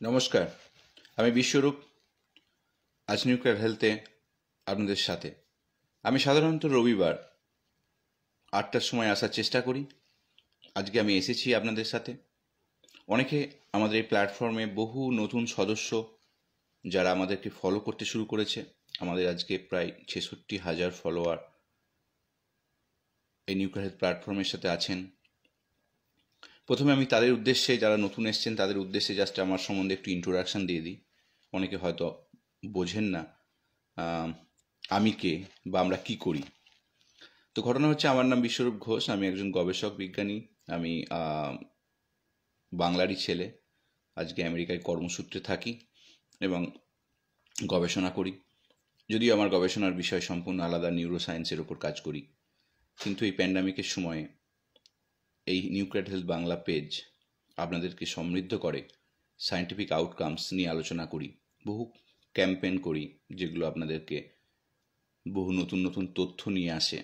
নমস্কার, আমি বিশ্বরূপ। আজ নিউক্লিয়ার হেলথে আপনাদের সাথে। আমি সাধারণত রবিবার 8টার সময় আসার চেষ্টা করি। আজকে আমি এসেছি আপনাদের সাথে। অনেকে আমাদের এই প্ল্যাটফর্মে বহু নতুন সদস্য যারা আমাদেরকে ফলো করতে শুরু করেছে। আমাদের আজকে প্রায় 66,000 ফলোয়ার এই নিউক্লিয়ার হেলথ প্ল্যাটফর্মের সাথে আছেন। প্রথমে আমি তাদের উদ্দেশ্যে, যারা নতুন এসছেন তাদের উদ্দেশ্যে জাস্ট আমার সম্বন্ধে একটু ইন্ট্রোডাকশন দিয়ে দিই। অনেকে হয়তো বোঝেন না আমি কে বা আমরা কি করি। তো ঘটনা হচ্ছে, আমার নাম বিশ্বরূপ ঘোষ। আমি একজন গবেষক বিজ্ঞানী। আমি বাংলারই ছেলে। আজকে আমেরিকায় কর্মসূত্রে থাকি এবং গবেষণা করি। যদিও আমার গবেষণার বিষয় সম্পূর্ণ আলাদা, নিউরো সায়েন্সের ওপর কাজ করি। কিন্তু এই প্যান্ডামিকের সময়ে এই নিউক্লিয়ার হেলথ বাংলা পেজ আপনাদেরকে সমৃদ্ধ করে। সায়েন্টিফিক আউটকামস নিয়ে আলোচনা করি, বহু ক্যাম্পেইন করি যেগুলো আপনাদেরকে বহু নতুন নতুন তথ্য নিয়ে আসে,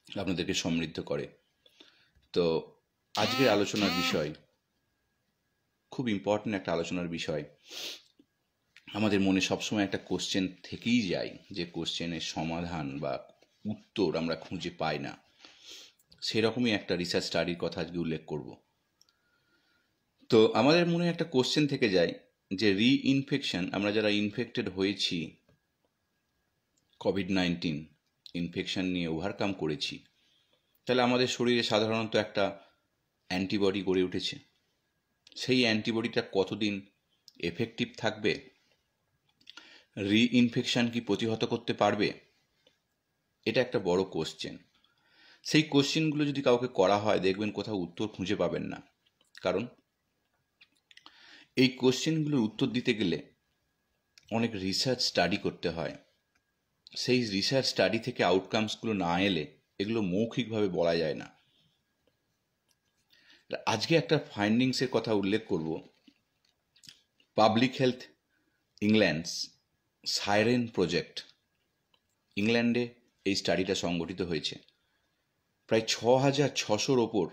আপনাদেরকে সমৃদ্ধ করে। তো আজকের আলোচনার বিষয় খুব ইম্পর্ট্যান্ট একটা আলোচনার বিষয়। আমাদের মনে সবসময় একটা কোশ্চেন থেকেই যায়, যে কোশ্চেনের সমাধান বা উত্তর আমরা খুঁজে পাই না। সেরকমই একটা রিসার্চ স্টাডির কথা আজকে উল্লেখ করব। তো আমাদের মনে একটা কোশ্চেন থেকে যায় যে রিইনফেকশন, আমরা যারা ইনফেক্টেড হয়েছি, কোভিড-19 ইনফেকশন নিয়ে ওভারকাম করেছি, তাহলে আমাদের শরীরে সাধারণত একটা অ্যান্টিবডি গড়ে উঠেছে। সেই অ্যান্টিবডিটা কতদিন এফেক্টিভ থাকবে? রিইনফেকশন কি প্রতিহত করতে পারবে? এটা একটা বড় কোশ্চেন। সেই কোশ্চেনগুলো যদি কাউকে করা হয়, দেখবেন কোথাও উত্তর খুঁজে পাবেন না। কারণ এই কোশ্চেনগুলোর উত্তর দিতে গেলে অনেক রিসার্চ স্টাডি করতে হয়। সেই রিসার্চ স্টাডি থেকে আউটকামসগুলো না এলে এগুলো মৌখিকভাবে বলা যায় না। আজকে একটা ফাইন্ডিংসের কথা উল্লেখ করব। Public health England's siren project, ইংল্যান্ডে এই স্টাডিটা সংগঠিত হয়েছে। প্রায় 6,600-র ওপর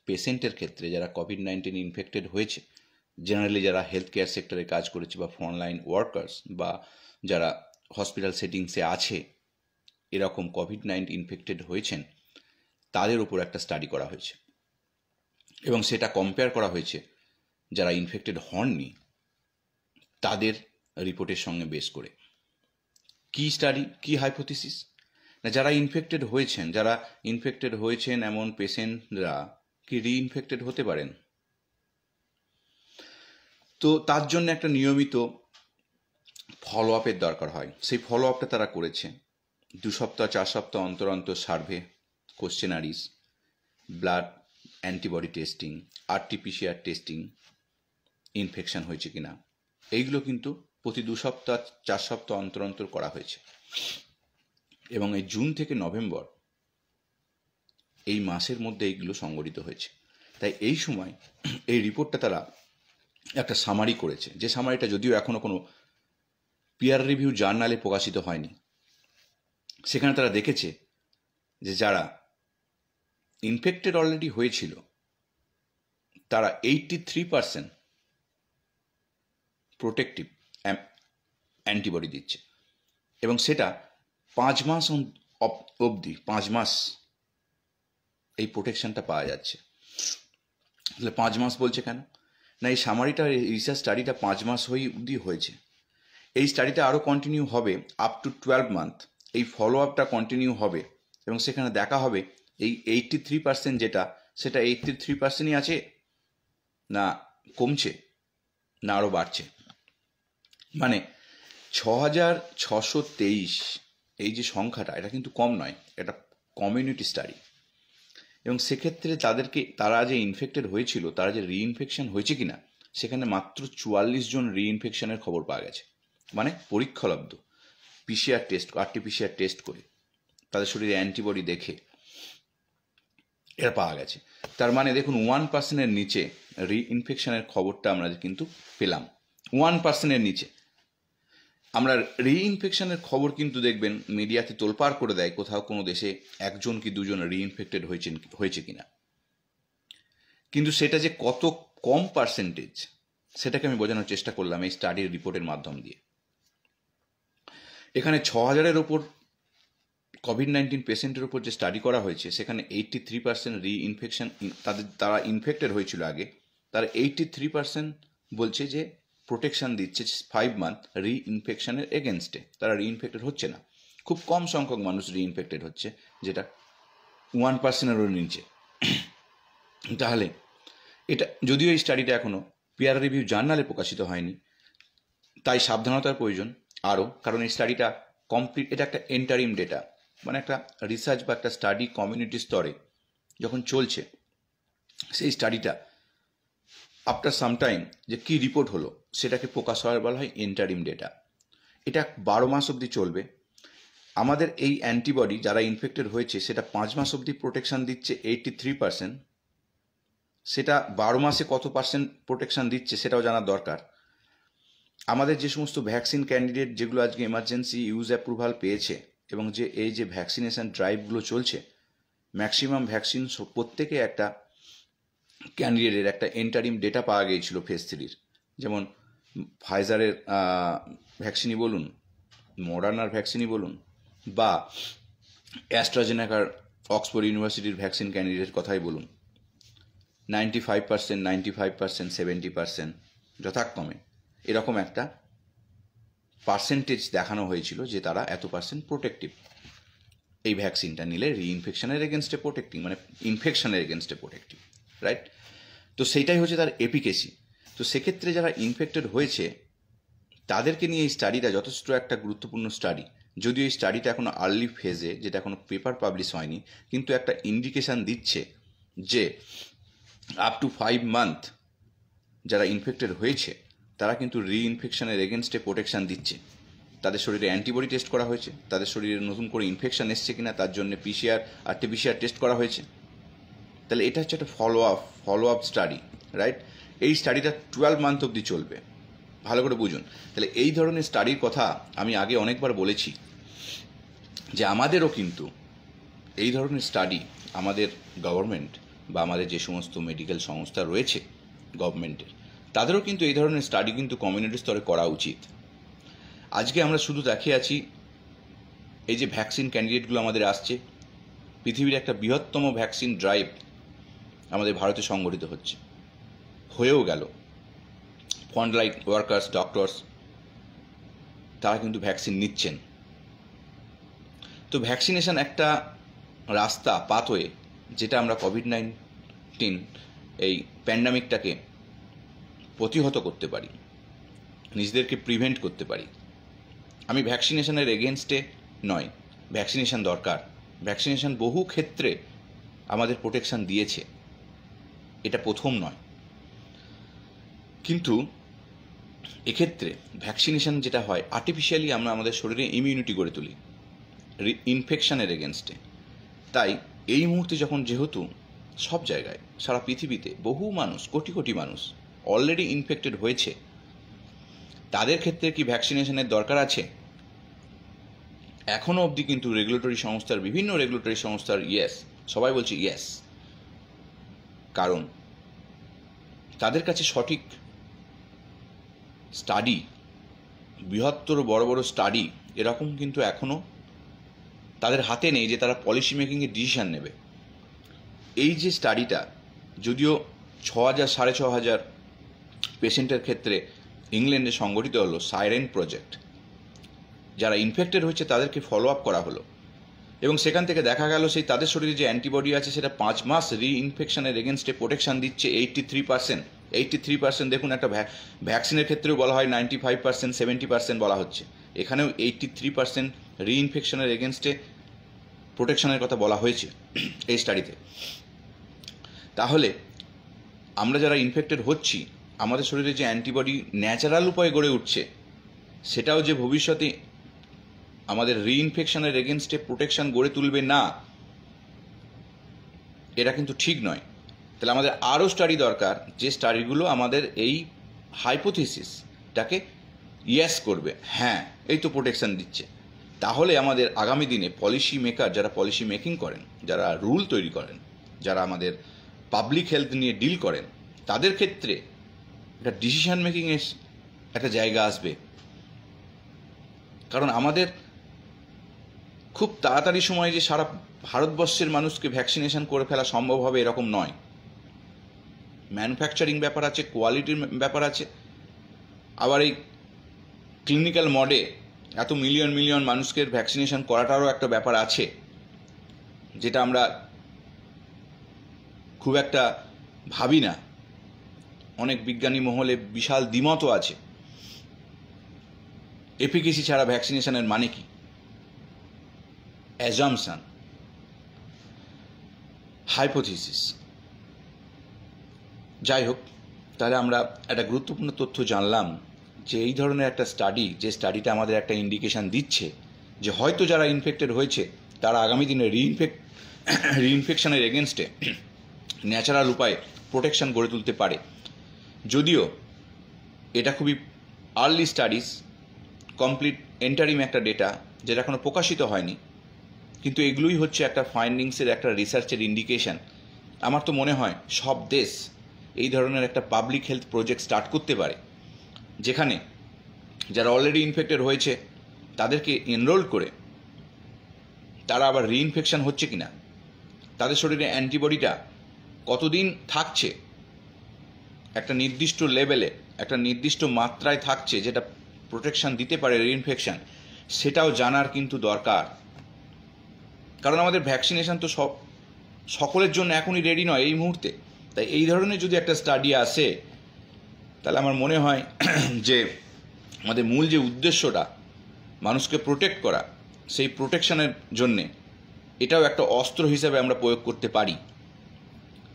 পেশেন্টের ক্ষেত্রে, যারা কোভিড-19 ইনফেক্টেড হয়েছে, জেনারেলি যারা হেলথ কেয়ার সেক্টরে কাজ করেছে বা ফ্রন্টলাইন ওয়ার্কার্স বা যারা হসপিটাল সেটিংসে আছে, এরকম কোভিড-19 ইনফেক্টেড হয়েছেন, তাদের উপর একটা স্টাডি করা হয়েছে এবং সেটা কম্পেয়ার করা হয়েছে যারা ইনফেক্টেড হননি তাদের রিপোর্টের সঙ্গে বেস করে। কি স্টাডি, কি হাইপোথিসিস? না, যারা ইনফেক্টেড হয়েছেন এমন পেশেন্টরা কি রিইনফেক্টেড হতে পারেন? তো তার জন্য একটা নিয়মিত ফলো আপের দরকার হয়। সেই ফলো আপটা তারা করেছে। 2 সপ্তাহ 4 সপ্তাহ অন্তর অন্তর survey, questionnaires, blood antibody testing, RTPCR testing, infection হয়েছে কিনা, এইগুলো কিন্তু প্রতি 2 সপ্তাহ 4 সপ্তাহ অন্তর অন্তর করা হয়েছে। এবং এই জুন থেকে নভেম্বর, এই মাসের মধ্যে এইগুলো সংগঠিত হয়েছে। তাই এই সময় এই রিপোর্টটা তারা একটা সামারি করেছে, যে সামারিটা যদিও এখনো কোনো পিয়ার রিভিউ জার্নালে প্রকাশিত হয়নি। সেখানে তারা দেখেছে যে যারা ইনফেক্টেড অলরেডি হয়েছিল, তারা 83% প্রোটেক্টিভ অ্যান্টিবডি দিচ্ছে এবং সেটা 5 মাস অবধি, 5 মাস এই প্রোটেকশনটা পাওয়া যাচ্ছে। তাহলে 5 মাস বলছে কেন? না, এই সামারিটা, রিসার্চ স্টাডিটা 5 মাস অবধি হয়েছে। এই স্টাডিটা আরও কন্টিনিউ হবে আপ টু 12 মান্থ। এই ফলো আপটা কন্টিনিউ হবে এবং সেখানে দেখা হবে এই 83% যেটা, সেটা 83%ই আছে, না কমছে, না আরও বাড়ছে। মানে 6,623 এই যে সংখ্যাটা, এটা কিন্তু কম নয়, এটা কমিউনিটি স্টাডি। এবং সেক্ষেত্রে তারা যে ইনফেক্টেড হয়েছিল, তারা যে রিইনফেকশন হয়েছে কিনা, সেখানে মাত্র 44 জন রিইনফেকশনের খবর পাওয়া গেছে। মানে পরীক্ষালব্ধ পিসিআর টেস্ট, আরটিপিসিআর টেস্ট করে তাদের শরীরে অ্যান্টিবডি দেখে এটা পাওয়া গেছে। তার মানে দেখুন, 1%-এর নিচে রিইনফেকশনের খবরটা আমরা কিন্তু পেলাম। 1%-এর নিচে আমরা রিইনফেকশনের খবর কিন্তু দেখবেন মিডিয়াতে তোলপাড় করে দেয় কোথাও কোনো দেশে 1জন কি 2জন রিইনফেক্টেড হয়েছে কিনা। কিন্তু সেটা যে কত কম পার্সেন্টেজ, সেটাকে আমি বোঝানোর চেষ্টা করলাম এই স্টাডির রিপোর্টের মাধ্যম দিয়ে। এখানে 6,000-এর ওপর কোভিড-19 পেশেন্টের উপর যে স্টাডি করা হয়েছে, সেখানে 83% রি-ইনফেকশন, তারা ইনফেক্টেড হয়েছিল আগে, তার 83% বলছে যে প্রোটেকশন দিচ্ছে 5 মান্থ রি-ইনফেকশনের এগেনস্টে, তারা রি-ইনফেক্টেড হচ্ছে না। খুব কম সংখ্যক মানুষ রি-ইনফেক্টেড হচ্ছে, যেটা 1%-এরও নিচে। তাহলে এটা, যদিও এই স্টাডিটা এখনও পিয়ার রিভিউ জার্নালে প্রকাশিত হয়নি, তাই সাবধানতার প্রয়োজন আরও, কারণ এই স্টাডিটা কমপ্লিট, এটা একটা এন্টারিম ডেটা, মানে একটা রিসার্চ বা একটা স্টাডি কমিউনিটি স্তরে যখন চলছে, সেই স্টাডিটা আফটার সাম টাইম যে কী রিপোর্ট হলো সেটাকে প্রকাশ হওয়ার বলা হয় এন্টারিম ডেটা। এটা 12 মাস অবধি চলবে। আমাদের এই অ্যান্টিবডি যারা ইনফেক্টেড হয়েছে সেটা 5 মাস অবধি প্রোটেকশন দিচ্ছে 83%। সেটা 12 মাসে কত পার্সেন্ট প্রোটেকশন দিচ্ছে সেটাও জানার দরকার। আমাদের যে সমস্ত ভ্যাকসিন ক্যান্ডিডেট যেগুলো আজকে এমার্জেন্সি ইউজ অ্যাপ্রুভাল পেয়েছে, এবং যে এই যে ভ্যাকসিনেশন ড্রাইভগুলো চলছে, ম্যাক্সিমাম ভ্যাকসিন প্রত্যেকে একটা ক্যান্ডিডেটের একটা এন্টারিম ডেটা পাওয়া গিয়েছিল ফেজ 3-র। যেমন ফাইজারের ভ্যাকসিনই বলুন, মডার্নার ভ্যাকসিনই বলুন, বা অ্যাস্ট্রাজেনেকার অক্সফোর্ড ইউনিভার্সিটির ভ্যাকসিন ক্যান্ডিডেট কথাই বলুন, 95%, 95%, 70% যথাক্রমে এরকম একটা পার্সেন্টেজ দেখানো হয়েছিল যে তারা এত পার্সেন্ট প্রোটেক্টিভ এই ভ্যাকসিনটা নিলে, রি-ইনফেকশনের এগেনস্টে প্রোটেক্টিভ, মানে ইনফেকশনের এগেনস্টে প্রোটেক্টিভ, রাইট? তো সেইটাই হচ্ছে তার এফিকেসি। তো সেক্ষেত্রে যারা ইনফেক্টেড হয়েছে তাদেরকে নিয়ে এই স্টাডিটা যথেষ্ট একটা গুরুত্বপূর্ণ স্টাডি। যদিও এই স্টাডিটা এখনো আর্লি ফেজে, যেটা এখনো পেপার পাবলিশ হয়নি, কিন্তু একটা ইন্ডিকেশান দিচ্ছে যে আপ টু 5 মান্থ যারা ইনফেক্টেড হয়েছে তারা কিন্তু রি-ইনফেকশনের এগেনস্টে প্রোটেকশান দিচ্ছে। তাদের শরীরে অ্যান্টিবডি টেস্ট করা হয়েছে, তাদের শরীরে নতুন করে ইনফেকশান এসছে কিনা তার জন্য পিসিআর আর টিপিসিআর টেস্ট করা হয়েছে। তাহলে এটা হচ্ছে একটা ফলো আপ স্টাডি, রাইট? এই স্টাডিটা 12 মান্থ অবধি চলবে, ভালো করে বুঝুন। তাহলে এই ধরনের স্টাডির কথা আমি আগে অনেকবার বলেছি যে আমাদেরও কিন্তু এই ধরনের স্টাডি আমাদের গভর্নমেন্ট বা আমাদের যে সমস্ত মেডিকেল সংস্থা রয়েছে গভর্নমেন্টের, তাদেরও কিন্তু এই ধরনের স্টাডি কিন্তু কমিউনিটি স্তরে করা উচিত। আজকে আমরা শুধু দেখিয়ে আছি এই যে ভ্যাকসিন ক্যান্ডিডেটগুলো আমাদের আসছে, পৃথিবীর একটা বৃহত্তম ভ্যাকসিন ড্রাইভ আমাদের ভারতে সংগঠিত হচ্ছে, হয়েও গেল। ফ্রন্টলাইন ওয়ার্কার্স, ডক্টরস, তারা কিন্তু ভ্যাকসিন নিচ্ছেন। তো ভ্যাকসিনেশন একটা রাস্তা, পাথওয়ে, যেটা আমরা কোভিড-19 এই প্যান্ডামিকটাকে প্রতিহত করতে পারি, নিজেদেরকে প্রিভেন্ট করতে পারি। আমি ভ্যাকসিনেশনের এগেনস্টে নয়, ভ্যাকসিনেশন দরকার। ভ্যাকসিনেশন বহু ক্ষেত্রে আমাদের প্রোটেকশন দিয়েছে, এটা প্রথম নয়। কিন্তু এক্ষেত্রে ভ্যাকসিনেশন যেটা হয়, আর্টিফিশিয়ালি আমরা আমাদের শরীরে ইমিউনিটি গড়ে তুলি ইনফেকশনের এগেনস্টে। তাই এই মুহূর্তে যখন যেহেতু সব জায়গায় সারা পৃথিবীতে বহু মানুষ, কোটি কোটি মানুষ অলরেডি ইনফেক্টেড হয়েছে, তাদের ক্ষেত্রে কি ভ্যাকসিনেশনের দরকার আছে? এখনও অবধি কিন্তু রেগুলেটরি সংস্থার, বিভিন্ন রেগুলেটরি সংস্থার ইয়েস, সবাই বলছে ইয়েস, কারণ তাদের কাছে সঠিক স্টাডি, বৃহত্তর বড় বড় স্টাডি এরকম কিন্তু এখনও তাদের হাতে নেই যে তারা পলিসি মেকিংয়ের ডিসিশান নেবে। এই যে স্টাডিটা, যদিও 6,000 6,500 পেশেন্টের ক্ষেত্রে ইংল্যান্ডে সংগঠিত হলো সাইরেন প্রজেক্ট, যারা ইনফেক্টেড হচ্ছে তাদেরকে ফলো আপ করা হলো, এবং সেখান থেকে দেখা গেল সেই তাদের শরীরে যে অ্যান্টিবডি আছে সেটা 5 মাস রি-ইনফেকশনের এগেনস্টে প্রোটেকশন দিচ্ছে 83%। 83% দেখুন, একটা ভ্যাকসিনের ক্ষেত্রেও বলা হয় 95%, 70% বলা হচ্ছে, এখানেও 83% রি-ইনফেকশনের এগেনস্টে প্রোটেকশনের কথা বলা হয়েছে এই স্টাডিতে। তাহলে আমরা যারা ইনফেক্টেড হচ্ছি, আমাদের শরীরে যে অ্যান্টিবডি ন্যাচারাল উপায়ে গড়ে উঠছে, সেটাও যে ভবিষ্যতে আমাদের রি-ইনফেকশনের এগেনস্টে প্রোটেকশন গড়ে তুলবে না, এটা কিন্তু ঠিক নয়। তাহলে আমাদের আরও স্টাডি দরকার, যে স্টাডিগুলো আমাদের এই হাইপোথিসিসটাকে ইয়েস করবে, হ্যাঁ এই তো প্রোটেকশন দিচ্ছে। তাহলে আমাদের আগামী দিনে পলিসি মেকার, যারা পলিসি মেকিং করেন, যারা রুল তৈরি করেন, যারা আমাদের পাবলিক হেলথ নিয়ে ডিল করেন, তাদের ক্ষেত্রে একটা ডিসিশন মেকিংয়ের একটা জায়গা আসবে। কারণ আমাদের খুব তাড়াতাড়ি সময়ে যে সারা ভারতবর্ষের মানুষকে ভ্যাকসিনেশন করে ফেলা সম্ভব হবে এরকম নয়। ম্যানুফ্যাকচারিং ব্যাপার আছে, কোয়ালিটির ব্যাপার আছে, আবার এই ক্লিনিক্যাল মডে এত মিলিয়ন মিলিয়ন মানুষকে ভ্যাকসিনেশন করাটারও একটা ব্যাপার আছে, যেটা আমরা খুব একটা ভাবি না। অনেক বিজ্ঞানী মহলে বিশাল দ্বিমতও আছে। এফিকেসি ছাড়া ভ্যাকসিনেশনের মানে কি? Assumption, hypothesis. যাই হোক, তাহলে আমরা একটা গুরুত্বপূর্ণ তথ্য জানলাম যে এই ধরনের একটা স্টাডি, যে স্টাডিটা আমাদের একটা ইন্ডিকেশন দিচ্ছে যে হয়তো যারা ইনফেক্টেড হয়েছে তারা আগামী দিনে রিইনফেকশনের এগেনস্টে ন্যাচারাল উপায়ে প্রোটেকশন গড়ে তুলতে পারে। যদিও এটা খুবই আর্লি স্টাডিজ, কমপ্লিট এন্টারিম একটা ডেটা যেটা এখনো প্রকাশিত হয়নি, কিন্তু এগুলোই হচ্ছে একটা ফাইন্ডিংসের, একটা রিসার্চের ইন্ডিকেশন। আমার তো মনে হয় সব দেশ এই ধরনের একটা পাবলিক হেলথ প্রজেক্ট স্টার্ট করতে পারে, যেখানে যারা অলরেডি ইনফেক্টেড হয়েছে তাদেরকে এনরোল করে তারা আবার রিইনফেকশন হচ্ছে কিনা, তাদের শরীরে অ্যান্টিবডিটা কতদিন থাকছে, একটা নির্দিষ্ট লেভেলে, একটা নির্দিষ্ট মাত্রায় থাকছে যেটা প্রোটেকশন দিতে পারে রিইনফেকশন, সেটাও জানার কিন্তু দরকার। কারণ আমাদের ভ্যাকসিনেশন তো সকলের জন্য এখনই রেডি নয় এই মুহূর্তে। তাই এই ধরনের যদি একটা স্টাডি আসে, তাহলে আমার মনে হয় যে আমাদের মূল যে উদ্দেশ্যটা মানুষকে প্রোটেক্ট করা, সেই প্রোটেকশনের জন্যে এটাও একটা অস্ত্র হিসেবে আমরা প্রয়োগ করতে পারি।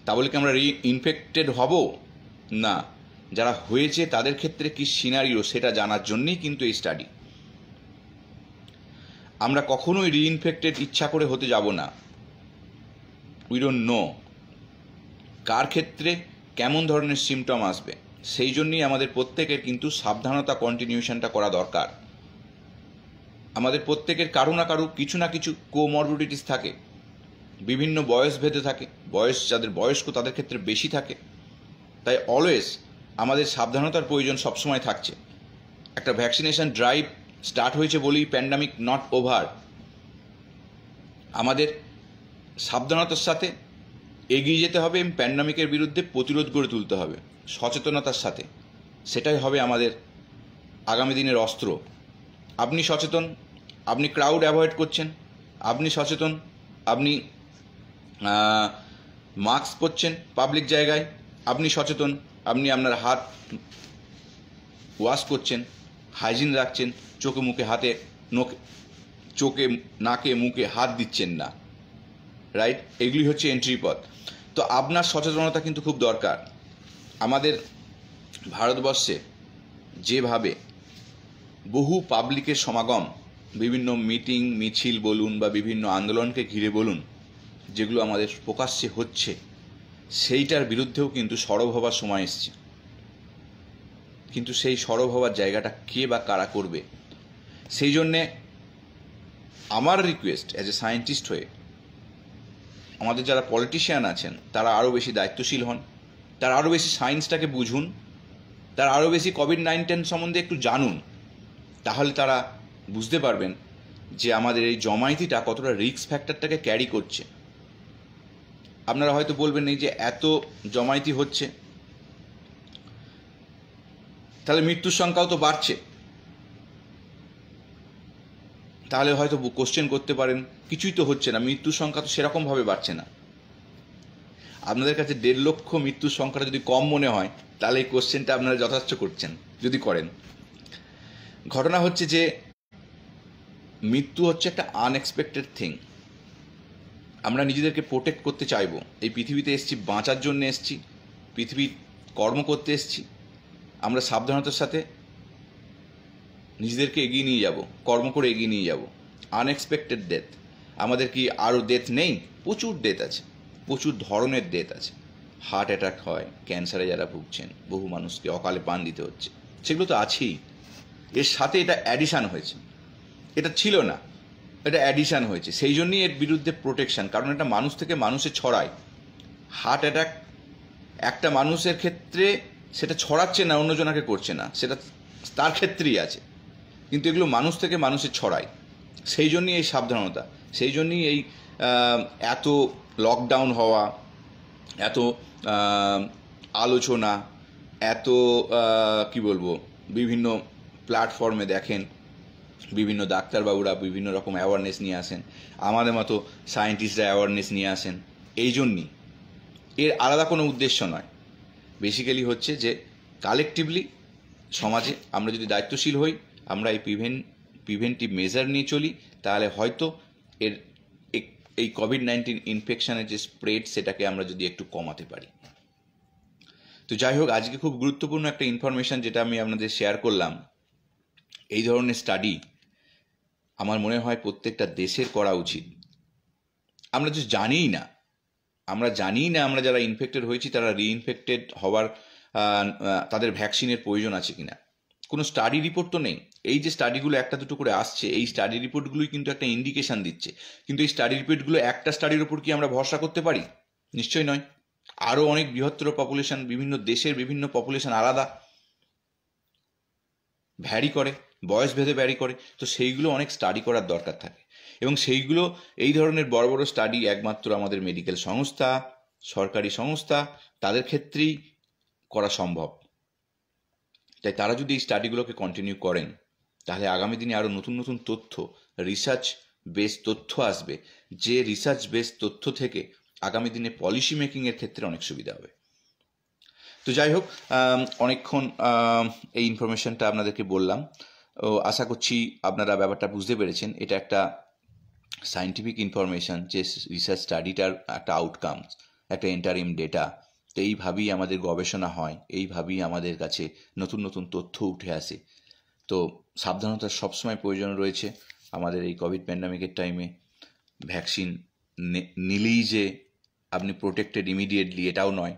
তাহলে কি আমরা ইনফেক্টেড হব না, যারা হয়েছে তাদের ক্ষেত্রে কি সিনারিও সেটা জানার জন্যই কিন্তু এই স্টাডি। আমরা কখনোই রিইনফেক্টেড ইচ্ছা করে হতে যাব না। উই ডোন্ট নো কার ক্ষেত্রে কেমন ধরনের সিমটম আসবে, সেই জন্যই আমাদের প্রত্যেকের কিন্তু সাবধানতা কন্টিনিউশনটা করা দরকার। আমাদের প্রত্যেকের কারো না কারো কিছু না কিছু কোমরবিডিটিস থাকে, বিভিন্ন বয়স ভেদে থাকে, যাদের বয়স্ক তাদের ক্ষেত্রে বেশি থাকে। তাই অলওয়েজ আমাদের সাবধানতার প্রয়োজন সবসময় থাকছে। একটা ভ্যাকসিনেশন ড্রাইভ স্টার্ট হয়েছে বলেই প্যান্ডামিক নট ওভার। আমাদের সাবধানতার সাথে এগিয়ে যেতে হবে এবং প্যান্ডামিকের বিরুদ্ধে প্রতিরোধ গড়ে তুলতে হবে সচেতনতার সাথে। সেটাই হবে আমাদের আগামী দিনের অস্ত্র। আপনি সচেতন, আপনি ক্রাউড অ্যাভয়েড করছেন, আপনি সচেতন, আপনি মাস্ক পরছেন পাবলিক জায়গায়, আপনি সচেতন, আপনি আপনার হাত ওয়াশ করছেন, হাইজিন রাখছেন, চোখে নাকে মুখে হাত দিচ্ছেন না, রাইট? এগুলি হচ্ছে এন্ট্রি পথ। তো আপনার সচেতনতা কিন্তু খুব দরকার। আমাদের ভারতবর্ষে যেভাবে বহু পাবলিকের সমাগম, বিভিন্ন মিটিং মিছিল বলুন বা বিভিন্ন আন্দোলনকে ঘিরে বলুন, যেগুলো আমাদের প্রকাশ্যে হচ্ছে, সেইটার বিরুদ্ধেও কিন্তু সরব হবার সময় এসছে। কিন্তু সেই সরব হওয়ার জায়গাটা কে বা কারা করবে? সেই জন্যে আমার রিকোয়েস্ট অ্যাজ এ সায়েন্টিস্ট হয়ে, আমাদের যারা পলিটিশিয়ান আছেন তারা আরও বেশি দায়িত্বশীল হন, তারা আরও বেশি সায়েন্সটাকে বুঝুন, তারা আরও বেশি কোভিড-19 সম্বন্ধে একটু জানুন। তাহলে তারা বুঝতে পারবেন যে আমাদের এই জমায়েতিটা কতটা রিস্ক ফ্যাক্টরটাকে ক্যারি করছে। আপনারা হয়তো বলবেন এই যে এত জমায়েতি হচ্ছে, তাহলে মৃত্যুর সংখ্যাও তো বাড়ছে। তাহলে হয়তো কোশ্চেন করতে পারেন, কিছুই তো হচ্ছে না, মৃত্যুর সংখ্যা তো সেরকমভাবে বাড়ছে না। আপনাদের কাছে 1.5 লক্ষ মৃত্যুর সংখ্যাটা যদি কম মনে হয়, তাহলে এই কোশ্চেনটা আপনারা যথেষ্ট করছেন যদি করেন। ঘটনা হচ্ছে যে মৃত্যু হচ্ছে একটা আনএক্সপেক্টেড থিং। আমরা নিজেদেরকে প্রোটেক্ট করতে চাইবো। এই পৃথিবীতে এসেছি বাঁচার জন্য, এসেছি পৃথিবীর কর্ম করতে এসেছি। আমরা সাবধানতার সাথে নিজেদেরকে এগিয়ে নিয়ে যাব, কর্ম করে এগিয়ে নিয়ে যাব। আনএক্সপেক্টেড ডেথ, আমাদের কি আরও ডেথ নেই? প্রচুর ডেথ আছে, প্রচুর ধরনের ডেথ আছে। হার্ট অ্যাটাক হয়, ক্যান্সারে যারা ভুগছেন, বহু মানুষকে অকালে প্রাণ দিতে হচ্ছে, সেগুলো তো আছেই। এর সাথে এটা অ্যাডিশান হয়েছে, এটা ছিল না, এটা অ্যাডিশান হয়েছে। সেই জন্যই এর বিরুদ্ধে প্রোটেকশন, কারণ এটা মানুষ থেকে মানুষে ছড়ায়। হার্ট অ্যাটাক একটা মানুষের ক্ষেত্রে সেটা ছড়াচ্ছে না, অন্যজনাকে করছে না, সেটা তার ক্ষেত্রেই আছে, কিন্তু এগুলো মানুষ থেকে মানুষে ছড়ায়। সেই জন্যই এই সাবধানতা, সেই জন্যই এই এত লকডাউন হওয়া, এত আলোচনা, এত কি বলবো, বিভিন্ন প্ল্যাটফর্মে দেখেন বিভিন্ন ডাক্তারবাবুরা বিভিন্ন রকম অ্যাওয়ারনেস নিয়ে আসেন, আমাদের মতো সায়েন্টিস্টরা অ্যাওয়ারনেস নিয়ে আসেন। এই জন্যই, এর আলাদা কোনো উদ্দেশ্য নয়। বেসিক্যালি হচ্ছে যে কালেকটিভলি সমাজে আমরা যদি দায়িত্বশীল হই, আমরা এই প্রিভেন্টিভ মেজার নিয়ে চলি, তাহলে হয়তো এর এই কোভিড-19 ইনফেকশনের যে স্প্রেড সেটাকে আমরা যদি একটু কমাতে পারি। তো যাই হোক, আজকে খুব গুরুত্বপূর্ণ একটা ইনফরমেশন যেটা আমি আপনাদের শেয়ার করলাম। এই ধরনের স্টাডি আমার মনে হয় প্রত্যেকটা দেশের করা উচিত। আমরা তো জানিই না, আমরা যারা ইনফেক্টেড হয়েছি তারা রিইনফেক্টেড হওয়ার তাদের ভ্যাকসিনের প্রয়োজন আছে কিনা, কোনো স্টাডি রিপোর্ট তো নেই। এই যে স্টাডিগুলো একটা দুটো করে আসছে, এই স্টাডি রিপোর্টগুলোই কিন্তু একটা ইন্ডিকেশন দিচ্ছে, কিন্তু এই স্টাডি রিপোর্টগুলো একটা স্টাডির ওপর কি আমরা ভরসা করতে পারি? নিশ্চয়ই নয়। আরও অনেক বৃহত্তর পপুলেশন, বিভিন্ন দেশের বিভিন্ন পপুলেশন আলাদা, ভ্যারি করে, বয়স ভেদে ভ্যারি করে, তো সেইগুলো অনেক স্টাডি করার দরকার থাকে, এবং সেইগুলো এই ধরনের বড় বড় স্টাডি একমাত্র আমাদের মেডিকেল সংস্থা, সরকারি সংস্থা, তাদের ক্ষেত্রেই করা সম্ভব। তাই তারা যদি এই স্টাডিগুলোকে কন্টিনিউ করেন, তাহলে আগামী দিনে আরও নতুন নতুন তথ্য, রিসার্চ বেস তথ্য আসবে, যে রিসার্চ বেস তথ্য থেকে আগামী দিনে পলিসি মেকিংয়ের ক্ষেত্রে অনেক সুবিধা হবে। তো যাই হোক, অনেকক্ষণ এই ইনফরমেশনটা আপনাদেরকে বললাম। আশা করছি আপনারা ব্যাপারটা বুঝতে পেরেছেন। এটা একটা সায়েন্টিফিক ইনফরমেশন, যে রিসার্চ স্টাডিটার একটা আউটকাম, একটা ইন্টারিম ডেটা। তো এইভাবেই আমাদের গবেষণা হয়, এইভাবেই আমাদের কাছে নতুন নতুন তথ্য উঠে আসে। তো সাবধানতার সবসময় প্রয়োজন রয়েছে আমাদের এই কোভিড প্যান্ডামিকের টাইমে। ভ্যাকসিন নিলেই যে আপনি প্রোটেক্টেড ইমিডিয়েটলি, এটাও নয়।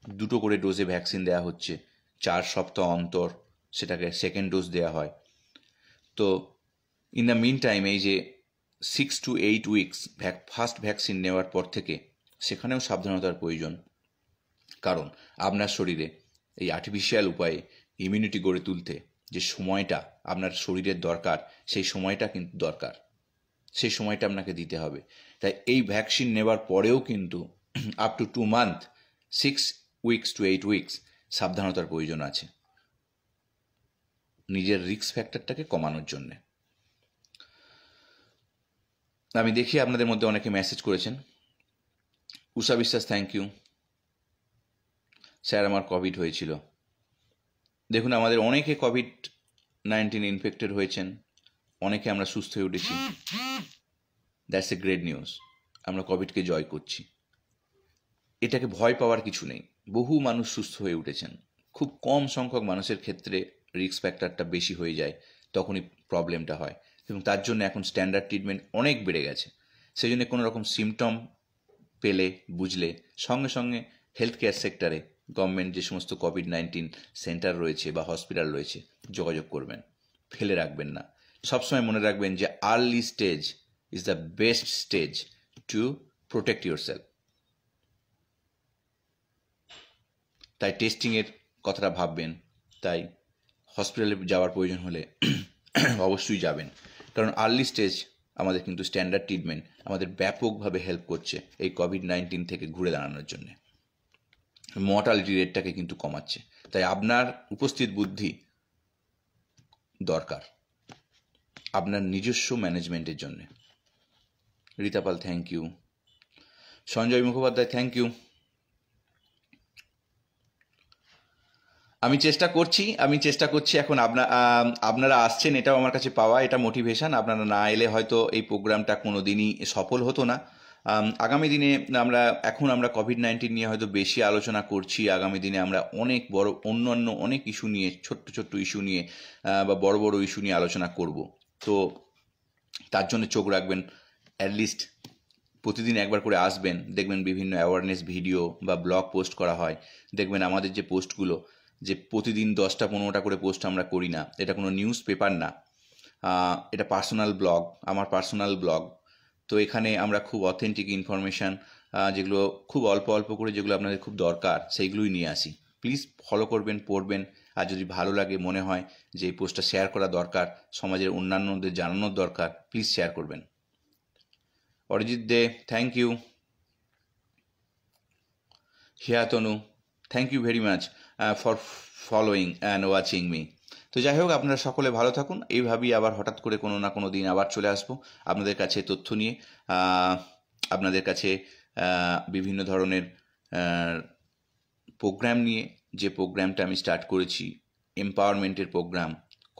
2টো করে ডোজে ভ্যাকসিন দেওয়া হচ্ছে, 4 সপ্তাহ অন্তর সেটাকে সেকেন্ড ডোজ দেওয়া হয়। তো ইন দ্য মিন টাইম, এই যে 6 to 8 উইকস ফার্স্ট ভ্যাকসিন নেওয়ার পর থেকে সেখানেও সাবধানতার প্রয়োজন। কারণ আপনার শরীরে এই আর্টিফিশিয়াল উপায়ে ইমিউনিটি গড়ে তুলতে যে সময়টা আপনার শরীরের দরকার, সেই সময়টা কিন্তু দরকার, সেই সময়টা আপনাকে দিতে হবে। তাই এই ভ্যাকসিন নেওয়ার পরেও কিন্তু up to 2 month, 6 weeks to 8 weeks সাবধানতার প্রয়োজন আছে, নিজের রিস্ক ফ্যাক্টরটাকে কমানোর জন্যে। আমি দেখি আপনাদের মধ্যে অনেকে মেসেজ করেছেন। উষা বিশ্বাস, থ্যাংক ইউ স্যার, আমার কোভিড হয়েছিল। দেখুন, আমাদের অনেকে কোভিড-19 ইনফেক্টেড হয়েছেন, অনেকে আমরা সুস্থ হয়ে উঠেছি। That's a great news. আমরা কোভিডকে জয় করছি, এটাকে ভয় পাওয়ার কিছু নেই। বহু মানুষ সুস্থ হয়ে উঠেছেন, খুব কম সংখ্যক মানুষের ক্ষেত্রে রিস্ক ফ্যাক্টরটা বেশি হয়ে যায়, তখনই প্রবলেমটা হয়, এবং তার জন্য এখন স্ট্যান্ডার্ড ট্রিটমেন্ট অনেক বেড়ে গেছে। সেই জন্য কোনো রকম সিমটম পেলে, বুঝলে সঙ্গে সঙ্গে হেলথ কেয়ার সেক্টরে গভর্নমেন্ট যে সমস্ত কোভিড-19 সেন্টার রয়েছে বা হসপিটাল রয়েছে, যোগাযোগ করবেন, ফেলে রাখবেন না। সবসময় মনে রাখবেন যে early stage is the best stage to protect your self. তাই টেস্টিংয়ের কথাটা ভাববেন, তাই হসপিটালে যাওয়ার প্রয়োজন হলে অবশ্যই যাবেন, কারণ আর্লি স্টেজ আমাদের কিন্তু স্ট্যান্ডার্ড ট্রিটমেন্ট আমাদের ব্যাপকভাবে হেল্প করছে এই কোভিড-19 থেকে ঘুরে দাঁড়ানোর জন্যে। মর্টালিটি রেটটাকে কিন্তু কমাচ্ছে। তাই আপনার উপস্থিত বুদ্ধি দরকার আপনার নিজস্ব ম্যানেজমেন্টের জন্যে। রীতাপাল, thank you. Sanjay Mukhopadhyay, thank you. আমি চেষ্টা করছি এখন। আপনারা আসছেন, এটাও আমার কাছে পাওয়া, এটা মোটিভেশন। আপনারা না এলে হয়তো এই প্রোগ্রামটা কোনো দিনই সফল হতো না। আগামী দিনে আমরা কোভিড-19 নিয়ে হয়তো বেশি আলোচনা করছি। আগামী দিনে আমরা অনেক বড় অন্যান্য অনেক ইস্যু নিয়ে, ছোট্ট ছোট্ট ইস্যু নিয়ে বা বড় বড় ইস্যু নিয়ে আলোচনা করব। তো তার জন্য চোখ রাখবেন। অ্যাটলিস্ট প্রতিদিন একবার করে আসবেন, দেখবেন বিভিন্ন অ্যাওয়ারনেস ভিডিও বা ব্লগ পোস্ট করা হয়। দেখবেন আমাদের যে পোস্টগুলো, যে প্রতিদিন 10টা-15টা করে পোস্ট আমরা করি না, এটা কোনো নিউজ পেপার না, এটা পার্সোনাল ব্লগ, আমার পার্সোনাল ব্লগ। তো এখানে আমরা খুব অথেন্টিক ইনফরমেশান, যেগুলো খুব অল্প অল্প করে, যেগুলো আপনাদের খুব দরকার, সেইগুলোই নিয়ে আসি। প্লিজ ফলো করবেন, পড়বেন। আর যদি ভালো লাগে, মনে হয় যে এই পোস্টটা শেয়ার করা দরকার, সমাজের অন্যান্যদের জানানোর দরকার, প্লিজ শেয়ার করবেন। Arijit De, thank you. Hiya Tanu, thank you very much for following and watching me. তো যাই হোক, আপনারা সকলে ভালো থাকুন। এইভাবেই আবার হঠাৎ করে কোনো না কোনো দিন আবার চলে আসবো আপনাদের কাছে তথ্য নিয়ে, আপনাদের কাছে বিভিন্ন ধরনের প্রোগ্রাম নিয়ে। যে প্রোগ্রামটা আমি স্টার্ট করেছি, এম্পাওয়ারমেন্টের প্রোগ্রাম,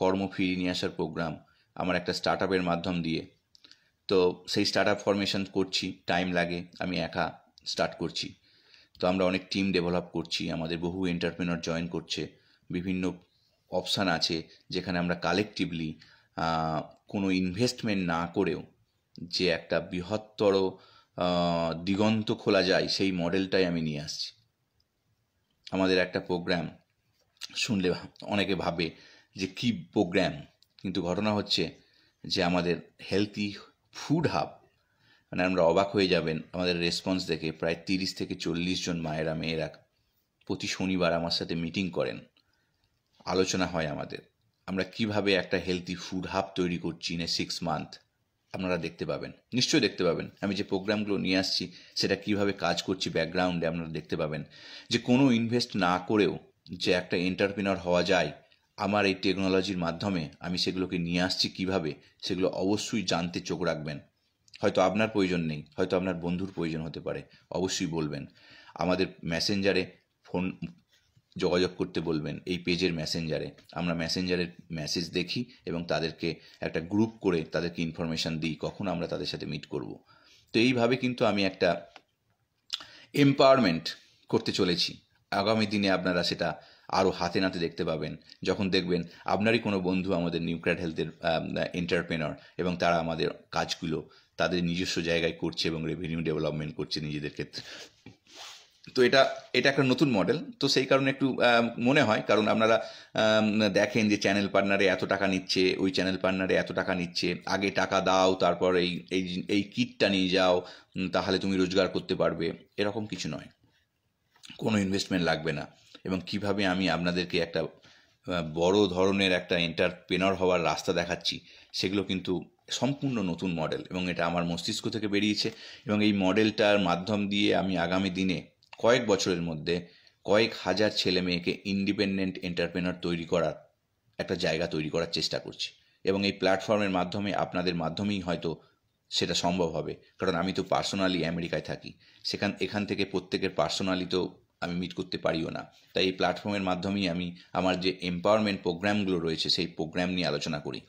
কর্ম ফিরিয়ে নিয়ে আসার প্রোগ্রাম, আমার একটা স্টার্ট আপের মাধ্যম দিয়ে। তো সেই স্টার্ট আপ ফরমেশন করছি, টাইম লাগে, আমি একা স্টার্ট করছি। তো আমরা অনেক টিম ডেভেলপ করছি, আমাদের বহু এন্টারপ্রেনার জয়েন করছে, বিভিন্ন অপশান আছে যেখানে আমরা কালেকটিভলি কোনো ইনভেস্টমেন্ট না করেও যে একটা বৃহত্তর দিগন্ত খোলা যায়, সেই মডেলটাই আমি নিয়ে আসছি। আমাদের একটা প্রোগ্রাম শুনলে অনেকে ভাবে যে কী প্রোগ্রাম, কিন্তু ঘটনা হচ্ছে যে আমাদের হেলথি ফুড হাব, মানে আমরা অবাক হয়ে যাবেন আমাদের রেসপন্স দেখে। প্রায় 30 থেকে 40 জন মায়েরা, মেয়েরা প্রতি শনিবার আমার সাথে মিটিং করেন, আলোচনা হয় আমাদের। আমরা কিভাবে একটা হেলথি ফুড হাব তৈরি করছি ইন 6 মান্থ, আপনারা দেখতে পাবেন, নিশ্চয়ই দেখতে পাবেন। আমি যে প্রোগ্রামগুলো নিয়ে আসছি সেটা কিভাবে কাজ করছি ব্যাকগ্রাউন্ডে, আপনারা দেখতে পাবেন যে কোনো ইনভেস্ট না করেও যে একটা এন্টারপ্রেনার হওয়া যায় আমার এই টেকনোলজির মাধ্যমে। আমি সেগুলোকে নিয়ে আসছি কিভাবে, সেগুলো অবশ্যই জানতে চোখ রাখবেন। হয়তো আপনার প্রয়োজন নেই, হয়তো আপনার বন্ধুর প্রয়োজন হতে পারে, অবশ্যই বলবেন। আমাদের মেসেঞ্জারে ফোন যোগাযোগ করতে বলবেন, এই পেজের মেসেঞ্জারে। আমরা মেসেঞ্জারের মেসেজ দেখি এবং তাদেরকে একটা গ্রুপ করে তাদেরকে ইনফরমেশান দিই কখন আমরা তাদের সাথে মিট করব। তো এইভাবে কিন্তু আমি একটা এম্পাওয়ারমেন্ট করতে চলেছি। আগামী দিনে আপনারা সেটা আরও হাতে নাতে দেখতে পাবেন, যখন দেখবেন আপনারই কোনো বন্ধু আমাদের নিউক্লিয়ার হেলথের এন্টারপ্রেনার এবং তারা আমাদের কাজগুলো তাদের নিজস্ব জায়গায় করছে এবং রেভিনিউ ডেভেলপমেন্ট করছে নিজেদের ক্ষেত্রে। তো এটা একটা নতুন মডেল। তো সেই কারণে একটু মনে হয়, কারণ আপনারা দেখেন যে চ্যানেল পার্টনারে এত টাকা নিচ্ছে, ওই চ্যানেল পার্টনারে এত টাকা নিচ্ছে, আগে টাকা দাও তারপর এই কিটটা নিয়ে যাও, তাহলে তুমি রোজগার করতে পারবে। এরকম কিছু নয়, কোনো ইনভেস্টমেন্ট লাগবে না। এবং কিভাবে আমি আপনাদেরকে একটা বড় ধরনের একটা এন্টারপ্রেনার হওয়ার রাস্তা দেখাচ্ছি, সেগুলো কিন্তু সম্পূর্ণ নতুন মডেল এবং এটা আমার মস্তিষ্ক থেকে বেরিয়েছে। এবং এই মডেলটার মাধ্যম দিয়ে আমি আগামী দিনে কয়েক বছরের মধ্যে কয়েক হাজার ছেলে মেয়েকে ইন্ডিপেন্ডেন্ট এন্টারপ্রেনার তৈরি করার একটা জায়গা তৈরি করার চেষ্টা করছি। এবং এই প্ল্যাটফর্মের মাধ্যমে, আপনাদের মাধ্যমেই হয়তো সেটা সম্ভব হবে। কারণ আমি তো পার্সোনালি আমেরিকায় থাকি, এখান থেকে প্রত্যেকের পার্সোনালি তো আমি মিট করতে পারিও না। তাই এই প্ল্যাটফর্মের মাধ্যমেই আমি আমার যে এম্পাওয়ারমেন্ট প্রোগ্রামগুলো রয়েছে সেই প্রোগ্রাম নিয়ে আলোচনা করি।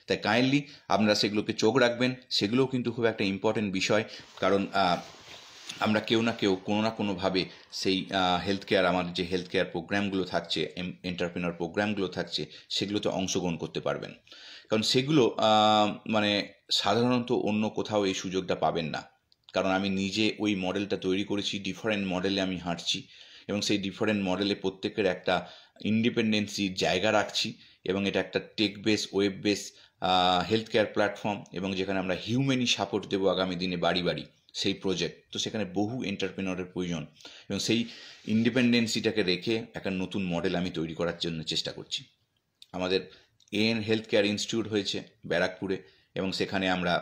তাই কাইন্ডলি আপনারা সেগুলোকে চোখ রাখবেন। সেগুলোও কিন্তু খুব একটা ইম্পর্টেন্ট বিষয়, কারণ আমরা কেউ না কেউ কোনো না কোনোভাবে সেই হেলথ কেয়ার, আমার যে হেলথ কেয়ার প্রোগ্রামগুলো থাকছে, এন্টারপ্রেনার প্রোগ্রামগুলো থাকছে, সেগুলোতে অংশগ্রহণ করতে পারবেন। কারণ সেগুলো মানে সাধারণত অন্য কোথাও এই সুযোগটা পাবেন না। কারণ আমি নিজে ওই মডেলটা তৈরি করেছি, ডিফারেন্ট মডেলে আমি হাঁটছি এবং সেই ডিফারেন্ট মডেলে প্রত্যেকের একটা ইন্ডিপেন্ডেন্সির জায়গা রাখছি। এবং এটা একটা tech base, web base health care platform, এবং যেখানে আমরা হিউম্যানি সাপোর্ট দেবো আগামী দিনে বাড়ি বাড়ি, সেই প্রজেক্ট। তো সেখানে বহু এন্টারপ্রেনারের প্রয়োজন এবং সেই ইন্ডিপেন্ডেন্সিটাকে রেখে একটা নতুন মডেল আমি তৈরি করার জন্য চেষ্টা করছি। আমাদের এএন হেলথ কেয়ার ইনস্টিটিউট হয়েছে ব্যারাকপুরে এবং সেখানে আমরা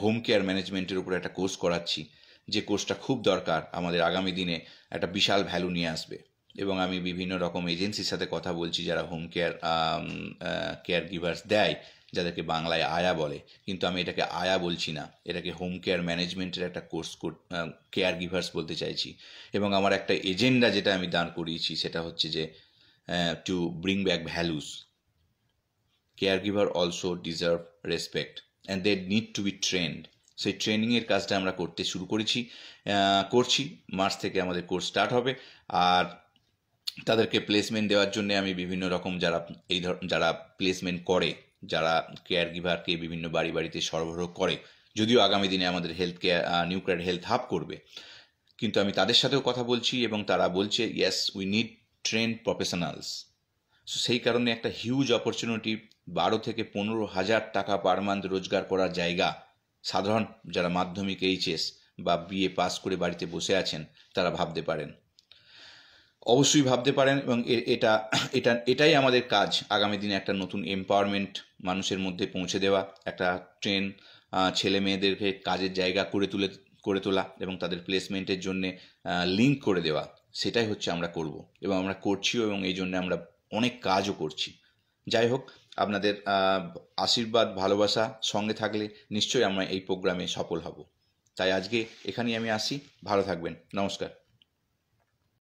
হোম কেয়ার ম্যানেজমেন্টের উপরে একটা কোর্স করাচ্ছি, যে কোর্সটা খুব দরকার, আমাদের আগামী দিনে একটা বিশাল ভ্যালু নিয়ে আসবে। এবং আমি বিভিন্ন রকম এজেন্সির সাথে কথা বলছি যারা হোম কেয়ার গিভার্স দেয়, যাদেরকে বাংলায় আয়া বলে, কিন্তু আমি এটাকে আয়া বলছি না, এটাকে হোম কেয়ার ম্যানেজমেন্টের একটা কোর্স কেয়ার গিভার্স বলতে চাইছি। এবং আমার একটা এজেন্ডা যেটা আমি দাঁড় করিয়েছি সেটা হচ্ছে যে to bring back values. Care giver also deserve respect and they need to be trained. সেই ট্রেনিংয়ের কাজটা আমরা করতে শুরু করছি। মার্চ থেকে আমাদের কোর্স স্টার্ট হবে। আর তাদেরকে প্লেসমেন্ট দেওয়ার জন্য আমি বিভিন্ন রকম যারা প্লেসমেন্ট করে, যারা কেয়ার গিভারকে বিভিন্ন বাড়ি বাড়িতে সরবরাহ করে, যদিও আগামী দিনে আমাদের health care nuclear health hub করবে, কিন্তু আমি তাদের সাথেও কথা বলছি এবং তারা বলছে yes we need trend professionals. So সেই কারণে একটা হিউজ অপরচুনিটি, 12 থেকে 15,000 টাকা পার মান্থ রোজগার করার জায়গা সাধারণ যারা মাধ্যমিক, এইচএস বা বিএ পাস করে বাড়িতে বসে আছেন তারা ভাবতে পারেন। অবশ্যই ভাবতে পারেন, এবং এটাই আমাদের কাজ। আগামী দিনে একটা নতুন এম্পাওয়ারমেন্ট মানুষের মধ্যে পৌঁছে দেওয়া, একটা ট্রেন ছেলে মেয়েদেরকে কাজের জায়গা করে তোলা এবং তাদের প্লেসমেন্টের জন্যে লিঙ্ক করে দেওয়া, সেটাই হচ্ছে আমরা করব এবং আমরা করছিও, এবং এই জন্য আমরা অনেক কাজও করছি। যাই হোক, আপনাদের আশীর্বাদ ভালোবাসা সঙ্গে থাকলে নিশ্চয়ই আমরা এই প্রোগ্রামে সফল হব। তাই আজকে এখানেই আমি আসি। ভালো থাকবেন। নমস্কার।